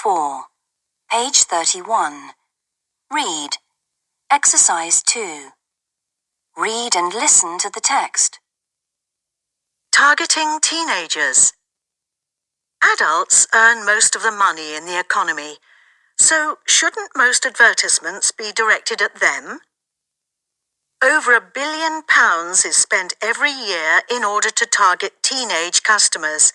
4. Page 31. Read. Exercise 2. Read and listen to the text. Targeting teenagers. Adults earn most of the money in the economy, so shouldn't most advertisements be directed at them? Over £1 billion is spent every year in order to target teenage customers.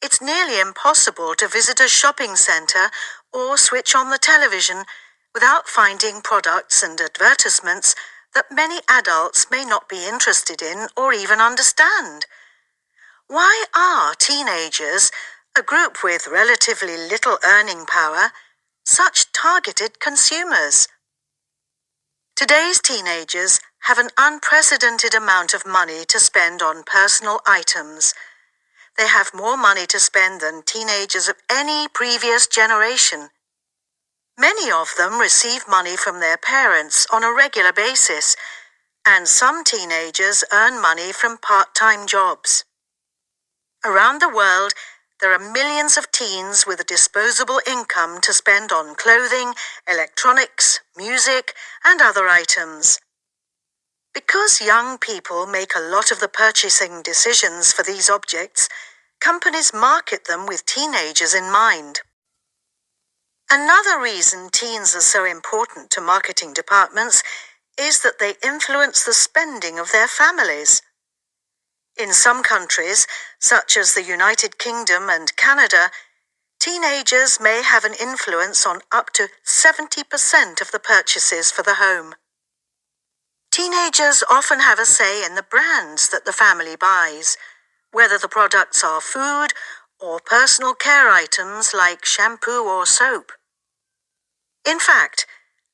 It's nearly impossible to visit a shopping centre or switch on the television without finding products and advertisements that many adults may not be interested in or even understand. Why are teenagers, a group with relatively little earning power, such targeted consumers? Today's teenagers have an unprecedented amount of money to spend on personal items. They have more money to spend than teenagers of any previous generation. Many of them receive money from their parents on a regular basis, and some teenagers earn money from part-time jobs. Around the world, there are millions of teens with a disposable income to spend on clothing, electronics, music, and other items. Because young people make a lot of the purchasing decisions for these objects, companies market them with teenagers in mind. Another reason teens are so important to marketing departments is that they influence the spending of their families. In some countries, such as the United Kingdom and Canada, teenagers may have an influence on up to 70% of the purchases for the home. Teenagers often have a say in the brands that the family buys, whether the products are food or personal care items like shampoo or soap. In fact,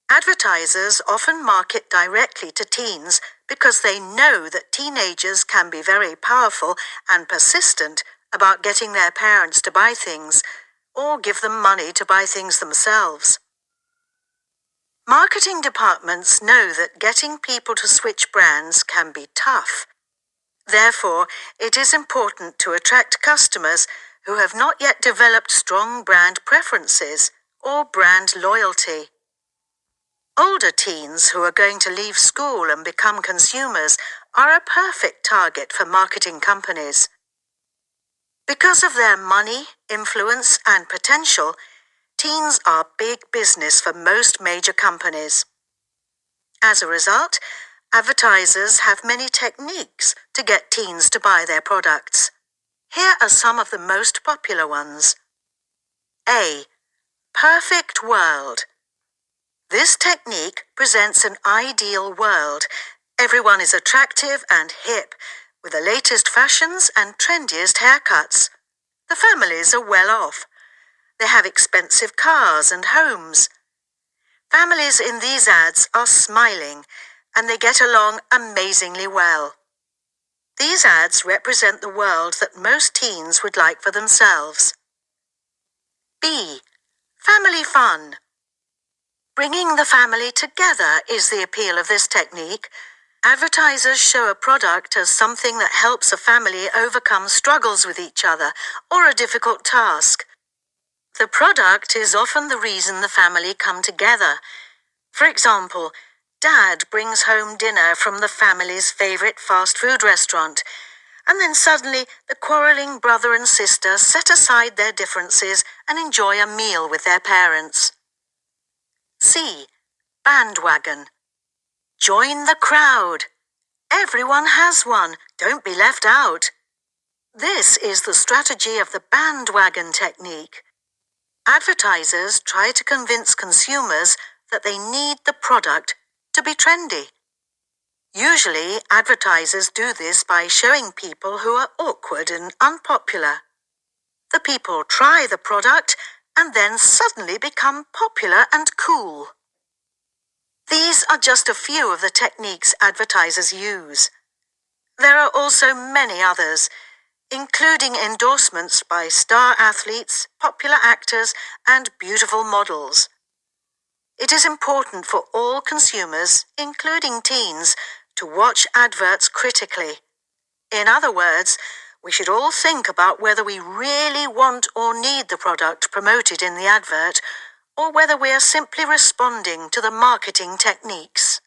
advertisers often market directly to teens because they know that teenagers can be very powerful and persistent about getting their parents to buy things or give them money to buy things themselves. Marketing departments know that getting people to switch brands can be tough. Therefore, it is important to attract customers who have not yet developed strong brand preferences or brand loyalty. Older teens who are going to leave school and become consumers are a perfect target for marketing companies. Because of their money, influence, and potential, teens are big business for most major companies. As a result, advertisers have many techniques to get teens to buy their products. Here are some of the most popular ones. A. Perfect world. This technique presents an ideal world. Everyone is attractive and hip, with the latest fashions and trendiest haircuts. The families are well off. They have expensive cars and homes. Families in these ads are smiling, and they get along amazingly well. These ads represent the world that most teens would like for themselves. B. Family fun. Bringing the family together is the appeal of this technique. Advertisers show a product as something that helps a family overcome struggles with each other or a difficult task. The product is often the reason the family come together. For example, Dad brings home dinner from the family's favorite fast food restaurant, and then suddenly the quarreling brother and sister set aside their differences and enjoy a meal with their parents. C. Bandwagon. Join the crowd. Everyone has one. Don't be left out. This is the strategy of the bandwagon technique. Advertisers try to convince consumers that they need the product to be trendy. Usually, advertisers do this by showing people who are awkward and unpopular. The people try the product and then suddenly become popular and cool. These are just a few of the techniques advertisers use. There are also many others, including endorsements by star athletes, popular actors, and beautiful models. It is important for all consumers, including teens, to watch adverts critically. In other words, We should all think about whether we really want or need the product promoted in the advert, or whether we are simply responding to the marketing techniques.